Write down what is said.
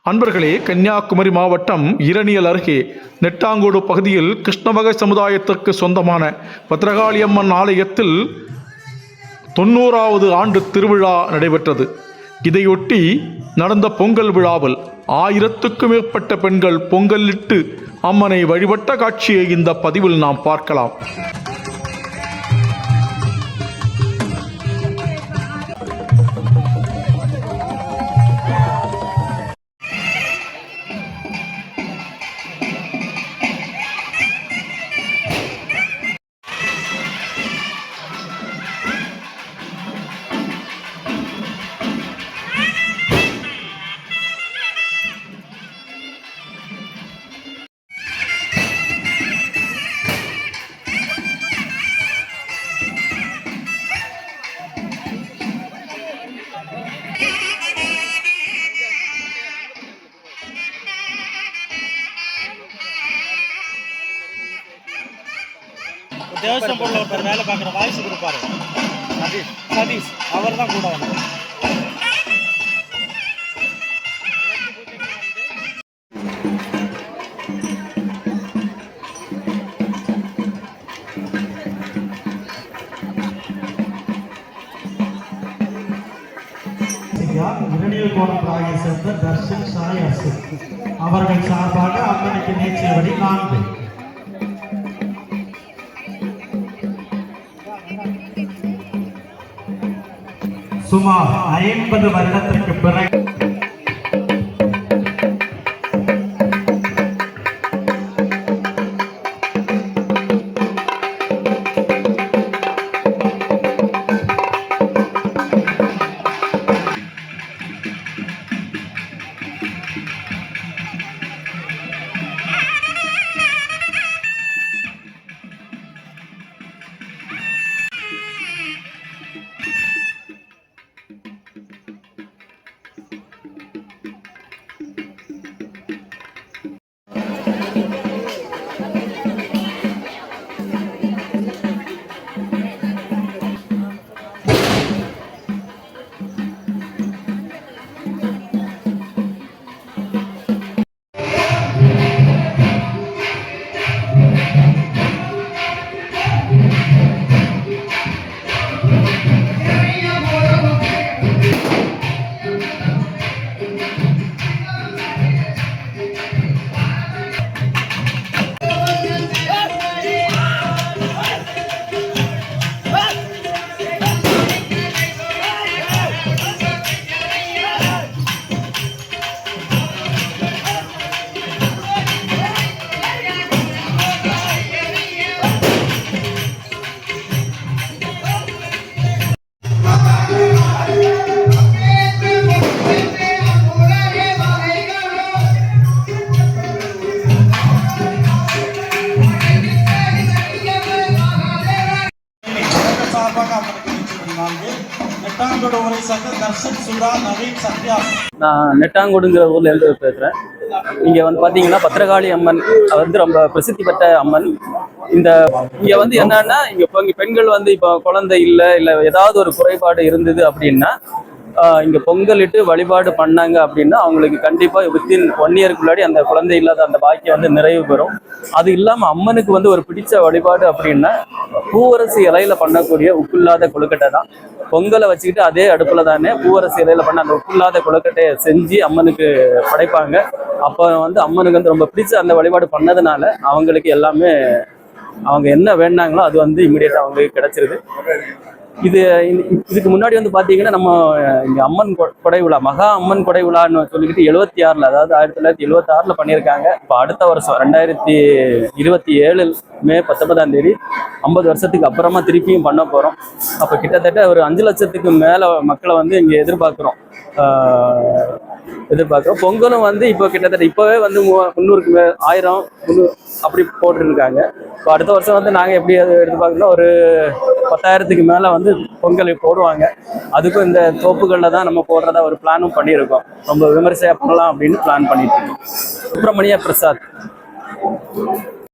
அன்பர்களே, கன்னியாகுமரி மாவட்டம் இரணியல் அருகே நெட்டாங்கோடு பகுதியில் கிருஷ்ணவகை சமுதாயத்திற்கு சொந்தமான பத்ரகாளியம்மன் ஆலயத்தில் 90வது ஆண்டு திருவிழா நடைபெற்றது. இதையொட்டி நடந்த பொங்கல் விழாவில் 1000க்கும் மேற்பட்ட பெண்கள் பொங்கலிட்டு அம்மனை வழிபட்ட காட்சியை இந்த பதிவில் நாம் பார்க்கலாம். தேவசம் போல ஒருத்தர் வேலை பார்க்குற வாய்ஸ் கொடுப்பாரு, சதீஷ், அவர் தான் கூட வந்து இரணியல் கோணம் ராயை சேர்ந்த தர்ஷன் சாயாசு அவர்கள் சார்பாக அம்மனுக்கு நேர்ச்சியபடி 4 சுமார் 50 வருடத்திற்கு பிறகு நான் நெட்டாங்கோடுங்கிற ஊர்ல இருந்து பேசுறேன். இங்க வந்து பாத்தீங்கன்னா பத்ரகாளி அம்மன் வந்து ரொம்ப பிரசித்தி பெற்ற அம்மன். இங்க வந்து என்னன்னா இங்க பெண்கள் வந்து இப்போ குழந்தை இல்ல ஏதாவது ஒரு குறைபாடு இருந்தது அப்படின்னா இங்க பொங்கலிட்டு வழிபாடு பண்ணாங்க அப்படின்னா அவங்களுக்கு கண்டிப்பா வித்தின் 1 இயர்க்குள்ளாடி அந்த குழந்தை இல்லாத அந்த பாக்கியம் வந்து நிறைவு பெறும். அது இல்லாம அம்மனுக்கு வந்து ஒரு பிடிச்ச வழிபாடு அப்படின்னா பூவரசு இலையில பண்ணக்கூடிய உப்பில்லாத கொழுக்கட்டை தான். பொங்கலை வச்சுக்கிட்டு அதே அடுப்புல தானே பூவரசு இலையில பண்ண அந்த உப்பில்லாத கொழுக்கட்டையை செஞ்சு அம்மனுக்கு படைப்பாங்க. அப்ப வந்து அம்மனுக்கு வந்து ரொம்ப பிடிச்ச அந்த வழிபாடு பண்ணதுனால அவங்களுக்கு எல்லாமே அவங்க என்ன வேணாங்களோ அது வந்து இமீடியட்டா அவங்களுக்கு கிடைச்சிருது. இதுக்கு முன்னாடி வந்து பாத்தீங்கன்னா நம்ம இங்க அம்மன் கொடை விழா, மகா அம்மன் கொடை விழான்னு சொல்லிக்கிட்டு 76ல், அதாவது 1976ல் பண்ணியிருக்காங்க. இப்போ அடுத்த வருஷம் 2027 மே 19ஆம் தேதி 50 வருஷத்துக்கு அப்புறமா திருப்பியும் பண்ண போறோம். அப்ப கிட்டத்தட்ட ஒரு 5 லட்சத்துக்கு மேல மக்களை வந்து இங்க எதிர்பார்க்கிறோம். பொங்கலும் வந்து இப்போ கிட்டத்தட்ட இப்பவே வந்து 300க்கு 1000 300 அப்படி போட்டுருக்காங்க. இப்போ அடுத்த வருஷம் வந்து நாங்கள் எப்படி எதிர்பார்க்கணும், ஒரு 10,000க்கு மேலே வந்து பொங்கல் போடுவாங்க. அதுக்கும் இந்த தோப்புகளில் தான் நம்ம போடுறதா ஒரு பிளானும் பண்ணியிருக்கோம். ரொம்ப விமர்சையாக பண்ணலாம் அப்படின்னு பிளான் பண்ணிட்டு இருக்கோம். சுப்பிரமணிய பிரசாத்.